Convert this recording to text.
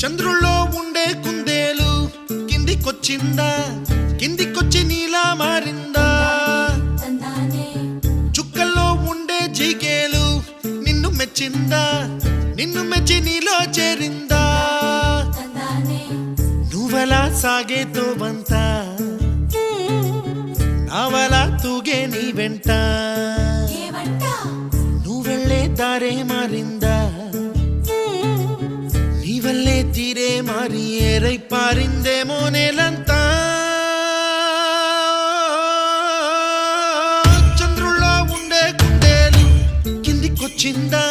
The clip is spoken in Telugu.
చంద్రుల్లో ఉండే కుందేలు కిందికొచ్చిందా, కిందికొచ్చి నీలా మారిందా? చుక్కల్లో ఉండే జిగేలు నిన్ను మెచ్చిందా, నిన్ను మెచ్చి నీలో చేరిందా? నువ్వలా సాగే తోవంతా నావలా తూగే నీ వెంట, నువ్వెళ్ళే దారే మారిందా, నీ వల్లే తీరే మారి ఏరై పారిందేమో నేలంతా. చంద్రుల్లో ఉండే కుందేలు కిందికొచ్చిందా,